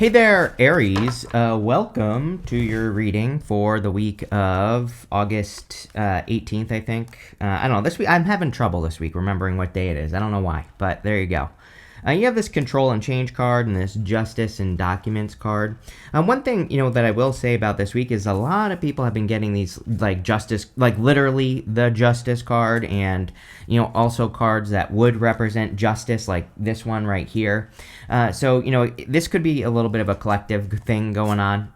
Hey there, Aries. Welcome to your reading for the week of August 18th, I think. I don't know. This week, I'm having trouble this week remembering what day it is. I don't know why, but there you go. You have this control and change card and this justice and documents card. One thing, that I will say about this week is a lot of people have been getting these like justice, like literally the justice card, and also cards that would represent justice, like this one right here. So this could be a little bit of a collective thing going on.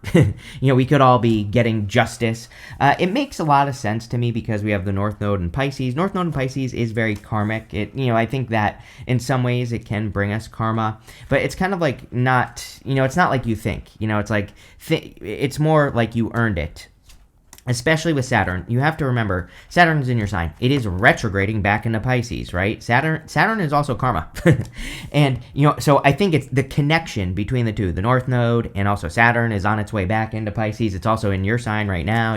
We could all be getting justice. It makes a lot of sense to me because we have the North Node in Pisces. North Node in Pisces is very karmic. I think that in some ways it can bring us karma, but it's kind of like not, it's not like you think. It's like it's more like you earned it. Especially with Saturn, you have to remember Saturn's in your sign. It is retrograding back into Pisces, right? Saturn is also karma, and so I think it's the connection between the two. The North Node and also Saturn is on its way back into Pisces. It's also in your sign right now.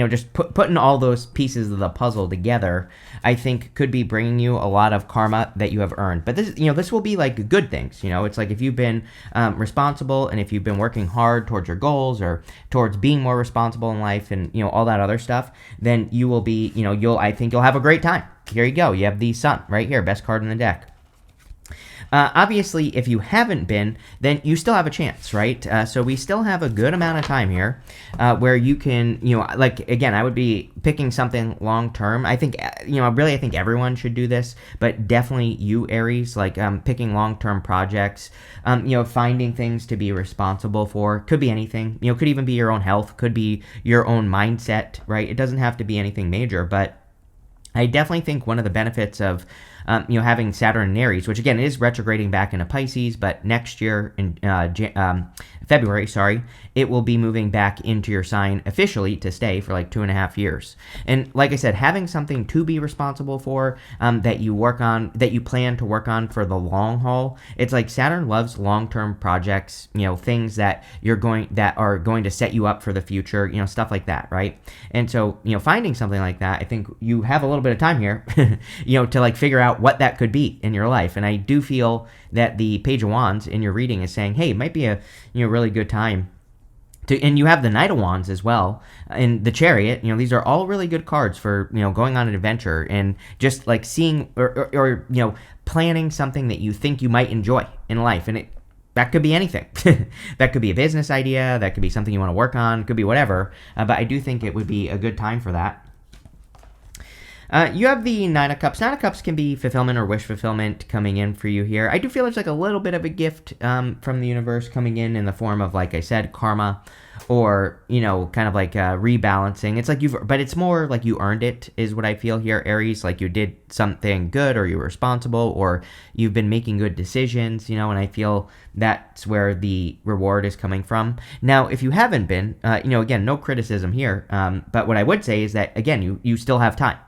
Just putting all those pieces of the puzzle together, I think could be bringing you a lot of karma that you have earned. But this will be like good things. It's like if you've been responsible and if you've been working hard towards your goals or towards being more responsible in life and all that other stuff, then you will be, I think you'll have a great time. Here you go. You have the Sun right here, best card in the deck. Obviously, if you haven't been, then you still have a chance, right? So we still have a good amount of time here where you can, again, I would be picking something long term. I think, I think everyone should do this, but definitely you, Aries, picking long term projects, finding things to be responsible for. Could be anything, could even be your own health, could be your own mindset, right? It doesn't have to be anything major, but I definitely think one of the benefits of having Saturn in Aries, which again is retrograding back into Pisces, but next year in February, it will be moving back into your sign officially to stay for like 2.5 years. And like I said, having something to be responsible for that you work on, that you plan to work on for the long haul. It's like Saturn loves long-term projects, things that are going to set you up for the future, stuff like that, right? And so, finding something like that, I think you have a little bit of time here, to figure out what that could be in your life. And I do feel that the Page of Wands in your reading is saying, hey, it might be a really good time and you have the Knight of Wands as well, and the Chariot. These are all really good cards for going on an adventure and just like seeing or planning something that you think you might enjoy in life, and that could be anything. That could be a business idea. That could be something you want to work on. Could be whatever. But I do think it would be a good time for that. You have the Nine of Cups. Nine of Cups can be fulfillment or wish fulfillment coming in for you here. I do feel there's like a little bit of a gift from the universe coming in the form of, like I said, karma, or kind of like rebalancing. It's like but it's more like you earned it, is what I feel here, Aries. Like you did something good, or you're responsible, or you've been making good decisions, and I feel that's where the reward is coming from. Now, if you haven't been, again, no criticism here, but what I would say is that, again, you still have time.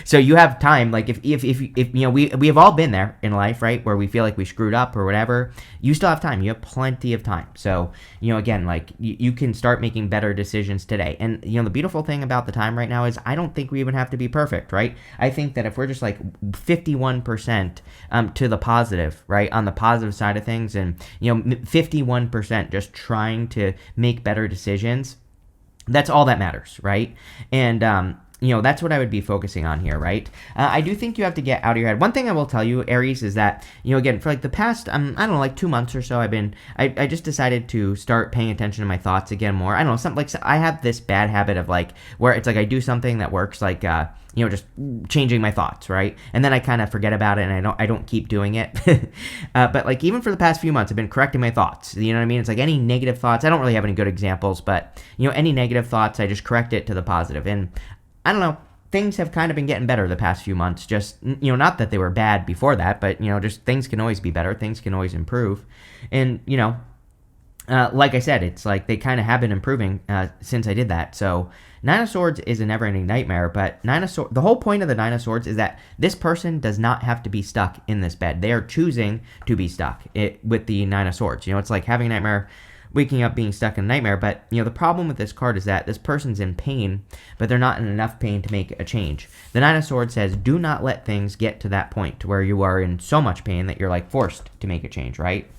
So you have time. Like if we have all been there in life, right, where we feel like we screwed up or whatever. You still have time. You have plenty of time. So again, like you can start making better decisions today. And the beautiful thing about the time right now is I don't think we even have to be perfect, right? I think that if we're just like 51% to the positive, right, on the positive side of things, and 51% just trying to make better decisions, that's all that matters, right? And that's what I would be focusing on here, right? I do think you have to get out of your head. One thing I will tell you, Aries, is that, again, for like the past, I don't know, like 2 months or so, I just decided to start paying attention to my thoughts again more. I don't know, something like, I have this bad habit of like, where it's like I do something that works, like, just changing my thoughts, right? And then I kind of forget about it, and I don't keep doing it. But like even for the past few months, I've been correcting my thoughts. You know what I mean? It's like any negative thoughts. I don't really have any good examples, but any negative thoughts, I just correct it to the positive. And I don't know, things have kind of been getting better the past few months. Just, not that they were bad before that, but, just things can always be better. Things can always improve. And, like I said, it's like they kind of have been improving since I did that. So Nine of Swords is a never-ending nightmare, but the whole point of the Nine of Swords is that this person does not have to be stuck in this bed. They are choosing to be stuck with the Nine of Swords. It's like having a nightmare, waking up being stuck in a nightmare. But the problem with this card is that this person's in pain, but they're not in enough pain to make a change. The Nine of Swords says, do not let things get to that point where you are in so much pain that you're like forced to make a change, right?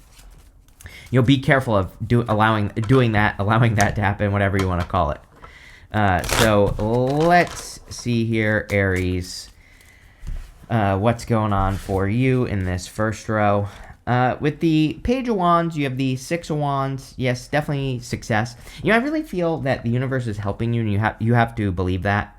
Be careful of allowing that to happen, whatever you want to call it. So let's see here, Aries. What's going on for you in this first row? With the Page of Wands, you have the Six of Wands. Yes, definitely success. I really feel that the universe is helping you, and you have to believe that.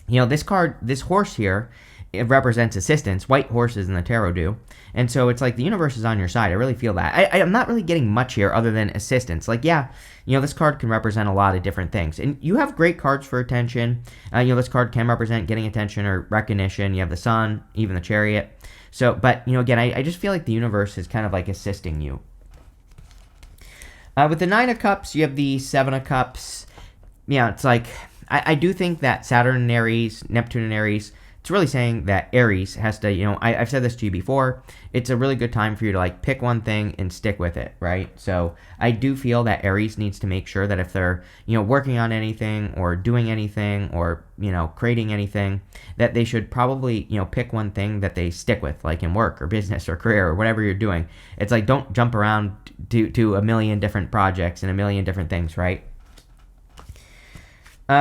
This card, this horse here, it represents assistance. White horses in the tarot do. And so it's like the universe is on your side. I really feel that. I'm not really getting much here other than assistance. Like, yeah, this card can represent a lot of different things. And you have great cards for attention. This card can represent getting attention or recognition. You have the Sun, even the Chariot. So, but, again, I just feel like the universe is kind of like assisting you. With the Nine of Cups, you have the Seven of Cups. Yeah, it's like, I do think that Saturn and Aries, Neptune and Aries, it's really saying that Aries has to, I've said this to you before, it's a really good time for you to like pick one thing and stick with it, right? So I do feel that Aries needs to make sure that if they're, working on anything or doing anything or, creating anything, that they should probably, pick one thing that they stick with, like in work or business or career or whatever you're doing. It's like, don't jump around to a million different projects and a million different things, right?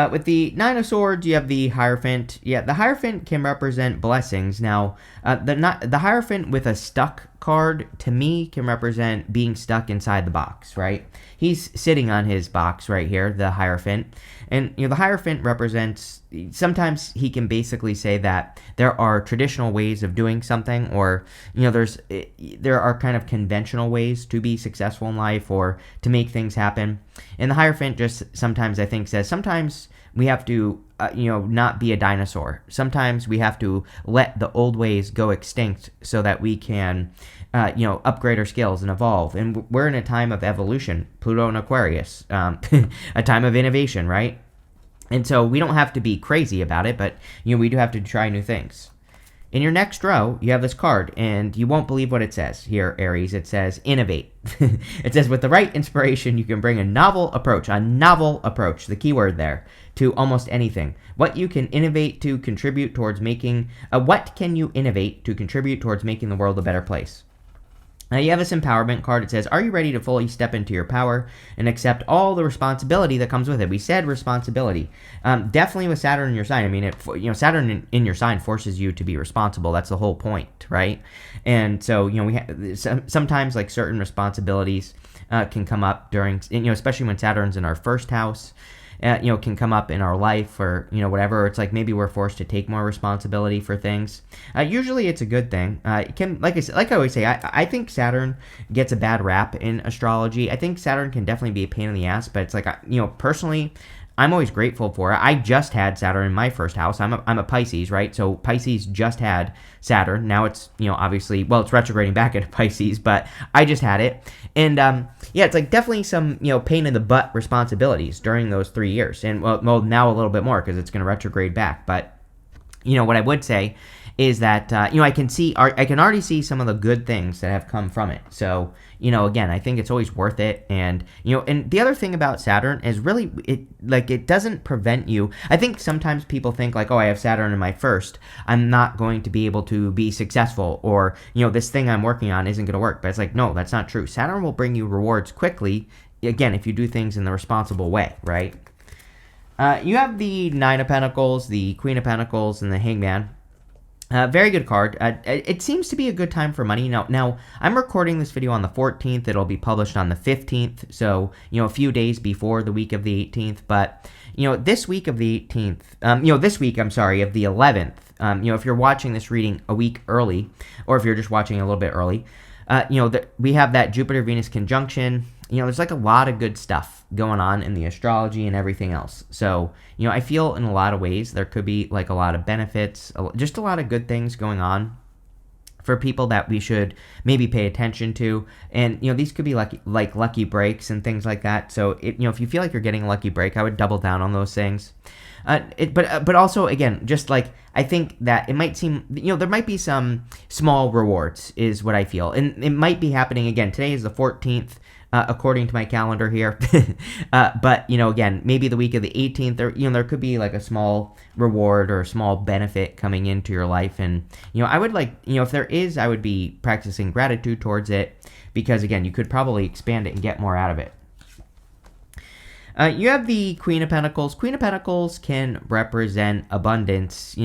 With the Nine of Swords, you have the Hierophant. Yeah, the Hierophant can represent blessings. Now, the Hierophant with a stuck card, to me, can represent being stuck inside the box, right? He's sitting on his box right here, the Hierophant. And, the Hierophant represents, sometimes he can basically say that there are traditional ways of doing something, or, there are kind of conventional ways to be successful in life or to make things happen. And the Hierophant just sometimes, I think, says sometimes we have to, not be a dinosaur. Sometimes we have to let the old ways go extinct so that we can, upgrade our skills and evolve. And we're in a time of evolution, Pluto and Aquarius, a time of innovation, right? And so we don't have to be crazy about it, but, we do have to try new things. In your next row, you have this card, and you won't believe what it says here, Aries. It says, innovate. It says, with the right inspiration, you can bring a novel approach, the key word there, to almost anything. What can you innovate to contribute towards making the world a better place? Now you have this empowerment card. It says, are you ready to fully step into your power and accept all the responsibility that comes with it? We said responsibility. Definitely with Saturn in your sign. I mean, Saturn in your sign forces you to be responsible. That's the whole point, right? And so, sometimes like certain responsibilities can come up during, especially when Saturn's in our first house. Can come up in our life or, whatever. It's like maybe we're forced to take more responsibility for things. Usually it's a good thing. It can, like I always say, I think Saturn gets a bad rap in astrology. I think Saturn can definitely be a pain in the ass, but it's like, personally, I'm always grateful for it. I just had Saturn in my first house. I'm a Pisces, right? So Pisces just had Saturn. Now it's, obviously, well, it's retrograding back into Pisces, but I just had it. And, it's like definitely some, pain in the butt responsibilities during those 3 years. And, well now a little bit more because it's going to retrograde back. But, what I would say is that, I can already see some of the good things that have come from it. So, again, I think it's always worth it. And, and the other thing about Saturn is really, it doesn't prevent you. I think sometimes people think like, oh, I have Saturn in my first, I'm not going to be able to be successful, or, this thing I'm working on isn't going to work. But it's like, no, that's not true. Saturn will bring you rewards quickly, again, if you do things in the responsible way, right? You have the Nine of Pentacles, the Queen of Pentacles, and the Hangman. Very good card. It seems to be a good time for money. Now, I'm recording this video on the 14th. It'll be published on the 15th, so, a few days before the week of the 18th. But, this week of the 18th, this week, of the 11th, if you're watching this reading a week early, or if you're just watching a little bit early, we have that Jupiter-Venus conjunction. There's like a lot of good stuff going on in the astrology and everything else. So, I feel in a lot of ways there could be like a lot of benefits, just a lot of good things going on for people that we should maybe pay attention to. And, these could be lucky breaks and things like that. So, if you feel like you're getting a lucky break, I would double down on those things. But also, again, just like, I think that it might seem, there might be some small rewards is what I feel. And it might be happening again. Today is the 14th. According to my calendar here. But, again, maybe the week of the 18th, there could be like a small reward or a small benefit coming into your life. And, I would like, if there is, I would be practicing gratitude towards it. because, again, you could probably expand it and get more out of it. You have the Queen of Pentacles. Queen of Pentacles can represent abundance.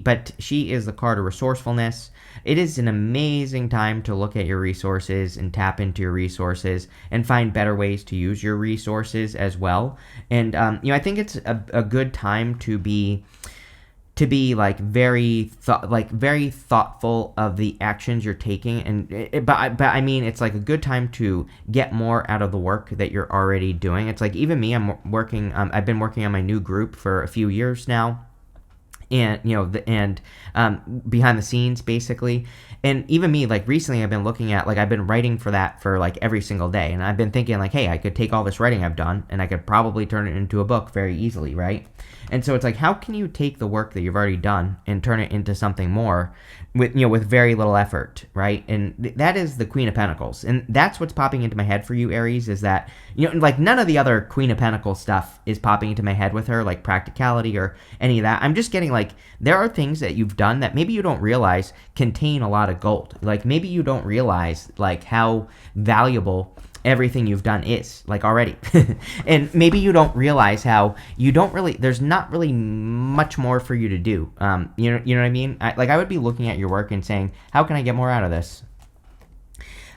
But she is the card of resourcefulness. It is an amazing time to look at your resources and tap into your resources and find better ways to use your resources as well. And I think it's a good time to be like very thoughtful of the actions you're taking, but I mean, it's like a good time to get more out of the work that you're already doing. It's like, even me, I've been working on my new group for a few years now, and behind the scenes, basically. And even me, like, recently I've been looking at, like, I've been writing for that for like every single day, and I've been thinking, like, hey, I could take all this writing I've done and I could probably turn it into a book very easily, right? And so it's like, how can you take the work that you've already done and turn it into something more with very little effort, right? And that is the Queen of Pentacles. And that's what's popping into my head for you, Aries, is that, like, none of the other Queen of Pentacles stuff is popping into my head with her, like practicality or any of that. I'm just getting, like, there are things that you've done that maybe you don't realize contain a lot of gold. Like, maybe you don't realize, like, how valuable everything you've done is, like, already. And maybe you don't realize how there's not really much more for you to do. You know what I mean? I would be looking at your work and saying, how can I get more out of this?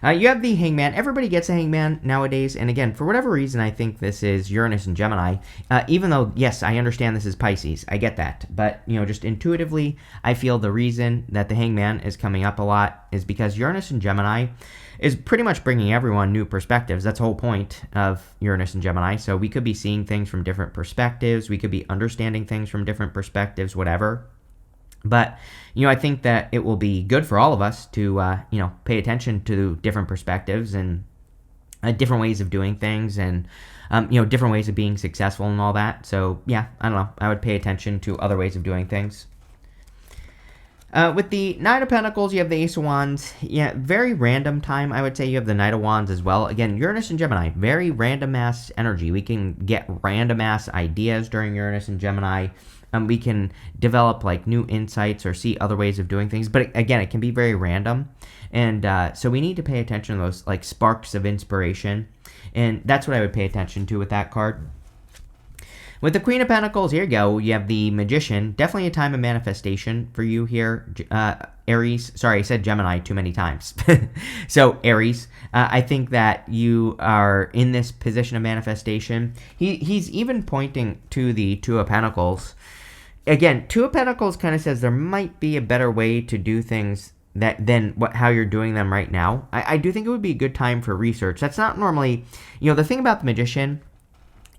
You have the Hangman. Everybody gets a Hangman nowadays. And again, for whatever reason, I think this is Uranus and Gemini. Even though, yes, I understand this is Pisces. I get that. But, just intuitively, I feel the reason that the Hangman is coming up a lot is because Uranus and Gemini is pretty much bringing everyone new perspectives. That's the whole point of Uranus and Gemini. So we could be seeing things from different perspectives. We could be understanding things from different perspectives, whatever. But, I think that it will be good for all of us to, pay attention to different perspectives and different ways of doing things and, different ways of being successful and all that. So, yeah, I don't know. I would pay attention to other ways of doing things. With the Knight of Pentacles, you have the Ace of Wands. Yeah, very random time. I would say you have the Knight of Wands as well. Again, Uranus and Gemini, very random-ass energy. We can get random-ass ideas during Uranus and Gemini. We can develop, like, new insights or see other ways of doing things. But, again, it can be very random. And so we need to pay attention to those, like, sparks of inspiration. And that's what I would pay attention to with that card. With the Queen of Pentacles, here you go. You have the Magician. Definitely a time of manifestation for you here, Aries. Sorry, I said Gemini too many times. So, Aries, I think that you are in this position of manifestation. He's even pointing to the Two of Pentacles. Again, Two of Pentacles kind of says there might be a better way to do things than how you're doing them right now. I do think it would be a good time for research. That's not normally, the thing about the Magician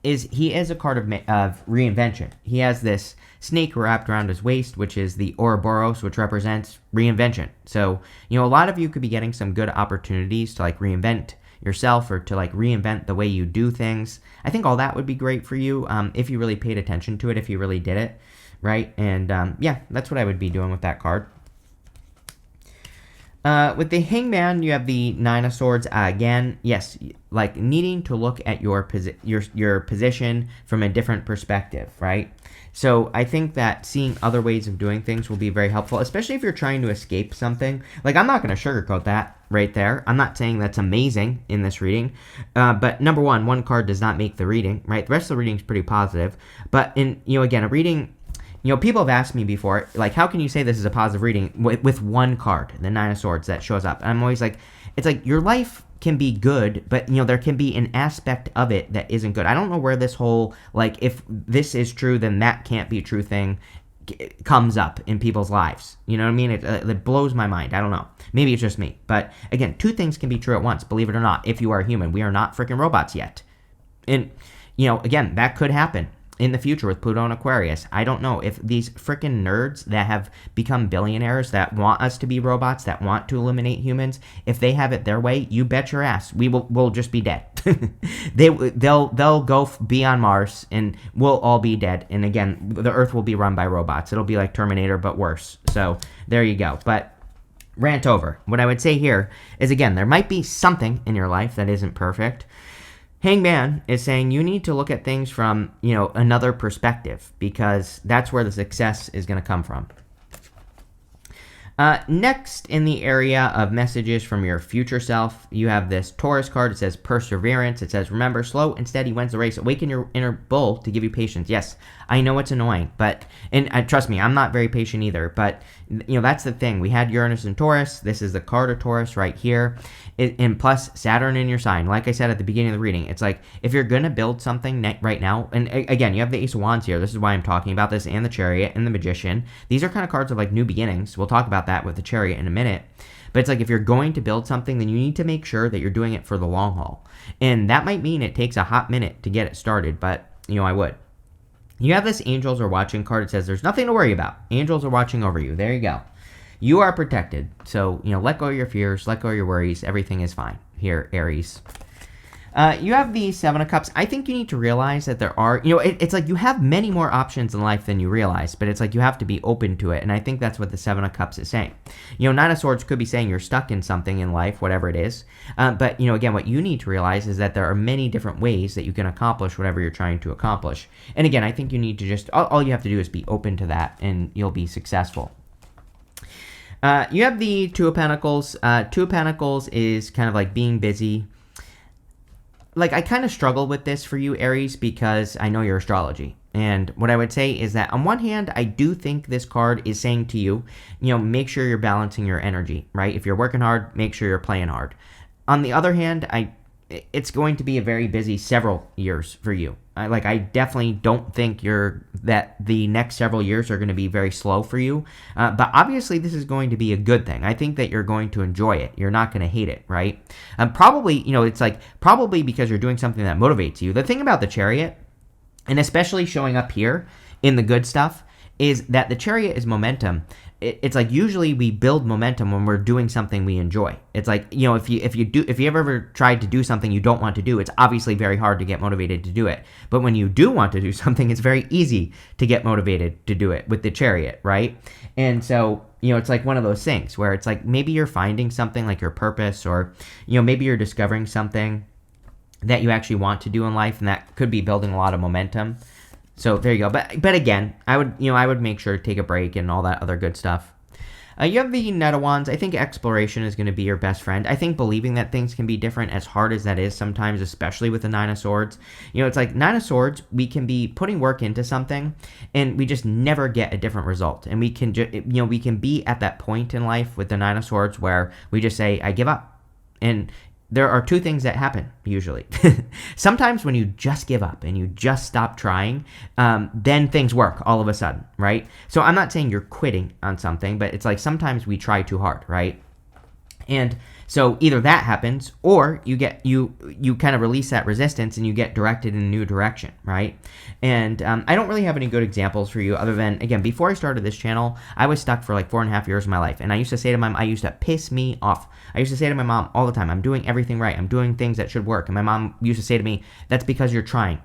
is he is a card of reinvention. He has this snake wrapped around his waist, which is the Ouroboros, which represents reinvention. So, a lot of you could be getting some good opportunities to, like, reinvent yourself or to, like, reinvent the way you do things. I think all that would be great for you if you really paid attention to it, if you really did it, right? And, yeah, that's what I would be doing with that card. With the Hangman, you have the Nine of Swords. Again, yes, like, needing to look at your position from a different perspective, right? So I think that seeing other ways of doing things will be very helpful, especially if you're trying to escape something. Like, I'm not going to sugarcoat that right there. I'm not saying that's amazing in this reading. But number one card does not make the reading, right? The rest of the reading is pretty positive. But in, again, a reading... people have asked me before, like, how can you say this is a positive reading with one card, the Nine of Swords, that shows up? And I'm always like, it's like your life can be good, but, there can be an aspect of it that isn't good. I don't know where this whole, like, if this is true, then that can't be true thing comes up in people's lives. You know what I mean? It blows my mind. I don't know. Maybe it's just me. But, again, two things can be true at once, believe it or not, if you are a human. We are not freaking robots yet. And, again, that could happen in the future with Pluto and Aquarius. I don't know if these freaking nerds that have become billionaires that want us to be robots, that want to eliminate humans, if they have it their way, you bet your ass we'll just be dead. They'll go be on Mars and we'll all be dead. And again, the Earth will be run by robots. It'll be like Terminator but worse. So there you go. But rant over. What I would say here is, again, there might be something in your life that isn't perfect. Hangman is saying you need to look at things from, another perspective, because that's where the success is going to come from. Next, in the area of messages from your future self, you have this Taurus card. It says perseverance. It says, remember, slow and steady wins the race. Awaken your inner bull to give you patience. Yes, I know it's annoying, and trust me, I'm not very patient either. But that's the thing. We had Uranus and Taurus. This is the card of Taurus right here, and plus Saturn in your sign. Like I said at the beginning of the reading, it's like if you're gonna build something right now, and again, you have the Ace of Wands here. This is why I'm talking about this, and the Chariot and the Magician. These are kind of cards of like new beginnings. We'll talk about that with the Chariot in a minute. But it's like if you're going to build something, then you need to make sure that you're doing it for the long haul. And that might mean it takes a hot minute to get it started, but I would. You have this angels are watching card. It says there's nothing to worry about. Angels are watching over you. There you go. You are protected. So, let go of your fears, let go of your worries. Everything is fine here, Aries. You have the Seven of Cups. I think you need to realize that there are, it's like you have many more options in life than you realize, but it's like you have to be open to it. And I think that's what the Seven of Cups is saying. Nine of Swords could be saying you're stuck in something in life, whatever it is. But, again, what you need to realize is that there are many different ways that you can accomplish whatever you're trying to accomplish. And again, I think you need to just, all you have to do is be open to that and you'll be successful. You have the Two of Pentacles. Two of Pentacles is kind of like being busy. Like, I kind of struggle with this for you, Aries, because I know your astrology. And what I would say is that on one hand, I do think this card is saying to you, make sure you're balancing your energy, right? If you're working hard, make sure you're playing hard. On the other hand, it's going to be a very busy several years for you. I definitely don't think that the next several years are going to be very slow for you. But obviously, this is going to be a good thing. I think that you're going to enjoy it. You're not going to hate it, right? Probably, it's like probably because you're doing something that motivates you. The thing about the Chariot, and especially showing up here in the good stuff, is that the Chariot is momentum. It's like usually we build momentum when we're doing something we enjoy. It's like, if you ever tried to do something you don't want to do, it's obviously very hard to get motivated to do it. But when you do want to do something, it's very easy to get motivated to do it with the Chariot, right? And so, it's like one of those things where it's like maybe you're finding something like your purpose, or, maybe you're discovering something that you actually want to do in life, and that could be building a lot of momentum. So there you go. But again, I would make sure to take a break and all that other good stuff. You have the Knight of Wands. I think exploration is going to be your best friend. I think believing that things can be different, as hard as that is sometimes, especially with the Nine of Swords. It's like Nine of Swords, we can be putting work into something and we just never get a different result. And we can we can be at that point in life with the Nine of Swords where we just say, I give up. And there are two things that happen, usually. Sometimes when you just give up and you just stop trying, then things work all of a sudden, right? So I'm not saying you're quitting on something, but it's like sometimes we try too hard, right? And so either that happens, or you kind of release that resistance and you get directed in a new direction, right? And I don't really have any good examples for you other than, again, before I started this channel, I was stuck for like 4.5 years of my life. And I used to say to I used to piss me off. I used to say to my mom all the time, I'm doing everything right. I'm doing things that should work. And my mom used to say to me, that's because you're trying.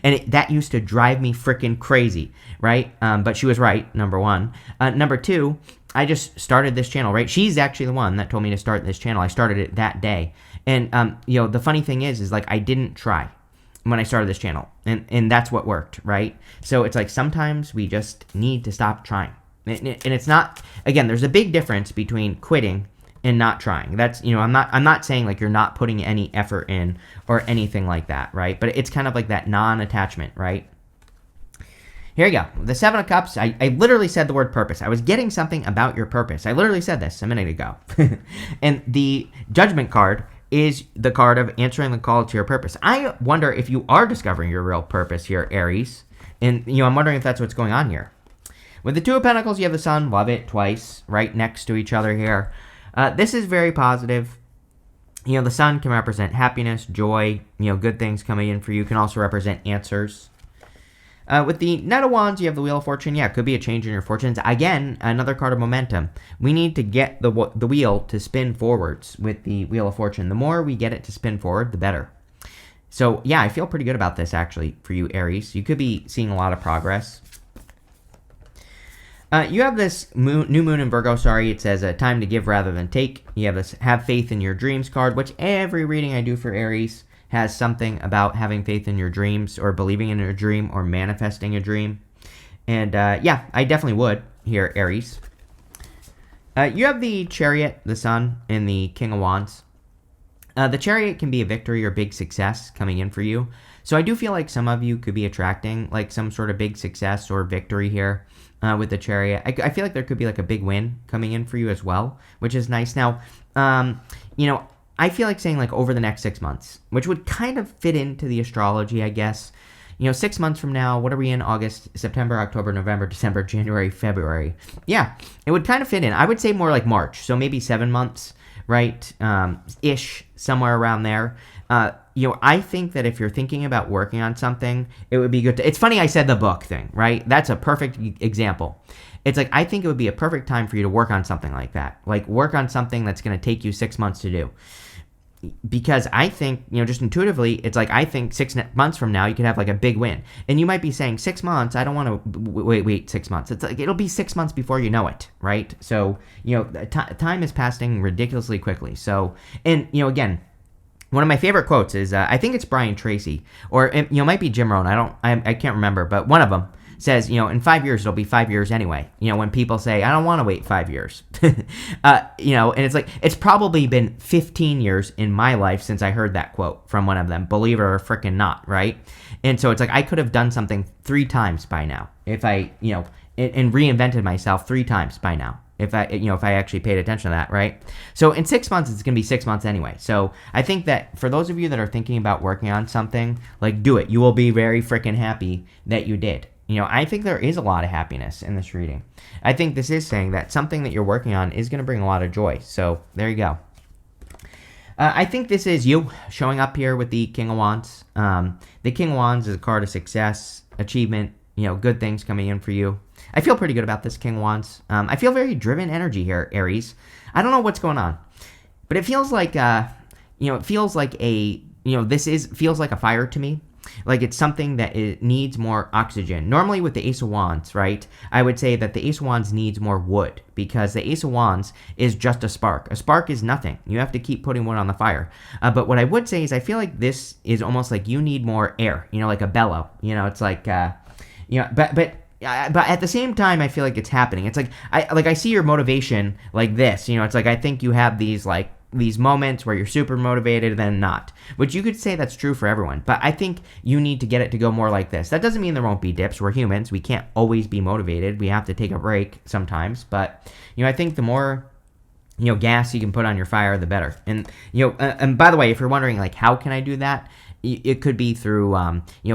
And that used to drive me freaking crazy, right? But she was right, number one. Number two, I just started this channel, right? She's actually the one that told me to start this channel. I started it that day. And, the funny thing is like I didn't try when I started this channel. And that's what worked, right? So it's like sometimes we just need to stop trying. And it's not, again, there's a big difference between quitting and not trying. That's, I'm not saying like you're not putting any effort in or anything like that, right? But it's kind of like that non-attachment, right? Here you go. The Seven of Cups. I literally said the word purpose. I was getting something about your purpose. I literally said this a minute ago. And the Judgment card is the card of answering the call to your purpose. I wonder if you are discovering your real purpose here, Aries. And, I'm wondering if that's what's going on here. With the Two of Pentacles, you have the Sun. Love it. Twice right next to each other here. This is very positive. The Sun can represent happiness, joy, good things coming in for you. Can also represent answers. With the Knight of Wands, you have the Wheel of Fortune. Yeah, it could be a change in your fortunes. Again, another card of momentum. We need to get the wheel to spin forwards with the Wheel of Fortune. The more we get it to spin forward, the better. So, yeah, I feel pretty good about this, actually, for you, Aries. You could be seeing a lot of progress. You have this new moon in Virgo. Sorry, it says time to give rather than take. You have this have faith in your dreams card, which every reading I do for Aries has something about having faith in your dreams or believing in a dream or manifesting a dream. And yeah, I definitely would here, Aries. You have the Chariot, the Sun, and the King of Wands. The Chariot can be a victory or big success coming in for you. So I do feel like some of you could be attracting like some sort of big success or victory here with the Chariot. I feel like there could be like a big win coming in for you as well, which is nice. Now, I feel like saying like over the next 6 months, which would kind of fit into the astrology, I guess. 6 months from now, what are we in? August, September, October, November, December, January, February. Yeah, it would kind of fit in. I would say more like March, so maybe 7 months, right? Ish, somewhere around there. I think that if you're thinking about working on something, it would be good to... It's funny I said the book thing, right? That's a perfect example. It's like, I think it would be a perfect time for you to work on something like that. Like, work on something that's going to take you 6 months to do. Because I think, just intuitively, it's like, I think 6 months from now, you could have like a big win. And you might be saying 6 months, I don't want to wait 6 months. It's like, it'll be 6 months before you know it, right? So, time is passing ridiculously quickly. So, and, again, one of my favorite quotes is, I think it's Brian Tracy, or, it might be Jim Rohn. I can't remember, but one of them says, in 5 years, it'll be 5 years anyway. When people say, I don't want to wait 5 years, and it's like, it's probably been 15 years in my life since I heard that quote from one of them, believe it or freaking not, right? And so it's like, I could have done something 3 times by now if I, and reinvented myself 3 times by now. If I actually paid attention to that, right? So in 6 months, it's going to be 6 months anyway. So I think that for those of you that are thinking about working on something, like, do it. You will be very freaking happy that you did. I think there is a lot of happiness in this reading. I think this is saying that something that you're working on is going to bring a lot of joy. So there you go. I think this is you showing up here with the King of Wands. The King of Wands is a card of success, achievement, good things coming in for you. I feel pretty good about this King of Wands. I feel very driven energy here, Aries. I don't know what's going on, but it feels like, feels like a fire to me. Like it's something that it needs more oxygen. Normally with the Ace of Wands, right, I would say that the Ace of Wands needs more wood because the Ace of Wands is just a spark. A spark is nothing. You have to keep putting wood on the fire. But what I would say is I feel like this is almost like you need more air, like a bellow. It's like, but at the same time, I feel like it's happening. It's like, I see your motivation like this, it's like, I think you have these moments where you're super motivated and then not, which you could say that's true for everyone. But I think you need to get it to go more like this. That doesn't mean there won't be dips. We're humans. We can't always be motivated. We have to take a break sometimes. But, I think the more, gas you can put on your fire, the better. And, and by the way, if you're wondering, like, how can I do that? It could be through,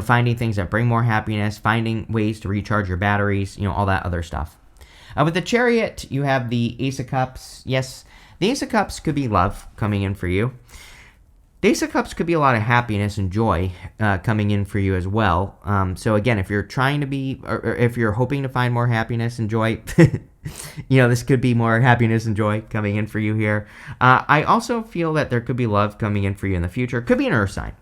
finding things that bring more happiness, finding ways to recharge your batteries, all that other stuff. With the Chariot, you have the Ace of Cups. Yes, the Ace of Cups could be love coming in for you. The Ace of Cups could be a lot of happiness and joy coming in for you as well. So again, if you're trying to be, or if you're hoping to find more happiness and joy, this could be more happiness and joy coming in for you here. I also feel that there could be love coming in for you in the future. Could be an Earth sign.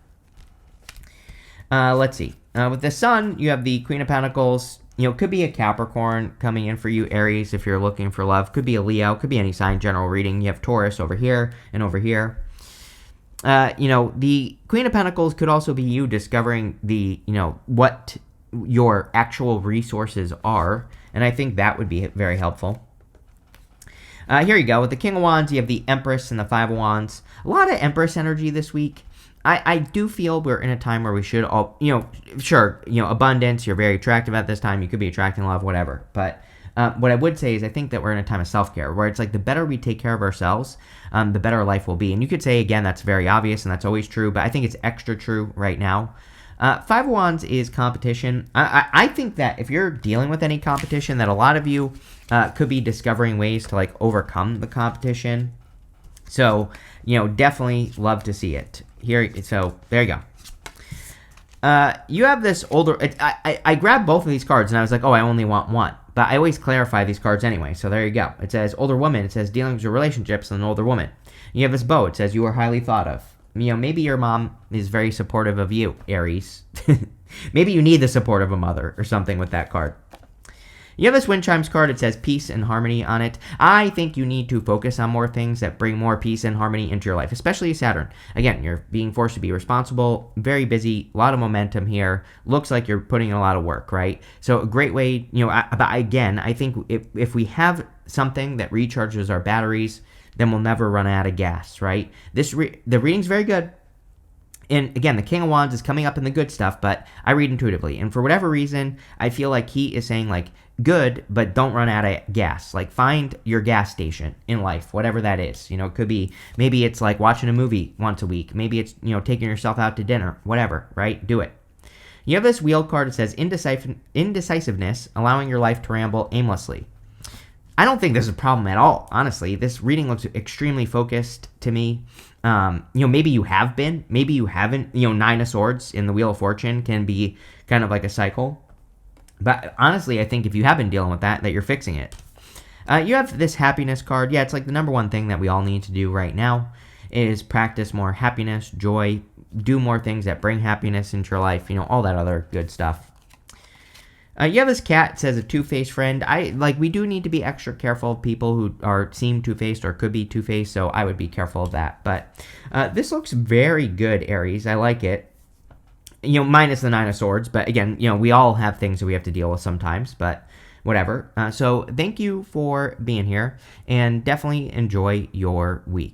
Let's see. With the Sun, you have the Queen of Pentacles. Could be a Capricorn coming in for you, Aries, if you're looking for love. Could be a Leo. Could be any sign, general reading. You have Taurus over here and over here. The Queen of Pentacles could also be you discovering what your actual resources are. And I think that would be very helpful. Here you go. With the King of Wands, you have the Empress and the Five of Wands. A lot of Empress energy this week. I do feel we're in a time where we should all, sure, abundance, you're very attractive at this time. You could be attracting love, whatever. But what I would say is I think that we're in a time of self-care where it's like the better we take care of ourselves, the better life will be. And you could say, again, that's very obvious and that's always true, but I think it's extra true right now. Five of Wands is competition. I think that if you're dealing with any competition, that a lot of you could be discovering ways to like overcome the competition. So, definitely love to see it. Here, so there you go. You have this older... I grabbed both of these cards and I was like, oh, I only want one. But I always clarify these cards anyway, so there you go. It says older woman. It says dealing with your relationships and an older woman. You have this bow. It says you are highly thought of. Maybe your mom is very supportive of you, Aries. Maybe you need the support of a mother or something with that card. You have this wind chimes card. It says peace and harmony on it. I think you need to focus on more things that bring more peace and harmony into your life, especially Saturn. Again, you're being forced to be responsible, very busy, a lot of momentum here. Looks like you're putting in a lot of work, right? So a great way, but again, I think if we have something that recharges our batteries, then we'll never run out of gas, right? The reading's very good. And again, the King of Wands is coming up in the good stuff, but I read intuitively. And for whatever reason, I feel like he is saying, like, good, but don't run out of gas. Like, find your gas station in life, whatever that is. It could be, maybe it's like watching a movie once a week. Maybe it's, taking yourself out to dinner, whatever, right? Do it. You have this wheel card that says indecisiveness, allowing your life to ramble aimlessly. I don't think this is a problem at all, honestly. This reading looks extremely focused to me. Maybe you have been, maybe you haven't. Nine of Swords in the Wheel of Fortune can be kind of like a cycle. But honestly, I think if you have been dealing with that you're fixing it. You have this happiness card. Yeah, it's like the number one thing that we all need to do right now is practice more happiness, joy, do more things that bring happiness into your life, all that other good stuff. You have this cat, says a two-faced friend. We do need to be extra careful of people who seem two-faced or could be two-faced, so I would be careful of that. But this looks very good, Aries. I like it. Minus the Nine of Swords, but again, we all have things that we have to deal with sometimes, but whatever. So thank you for being here, and definitely enjoy your week.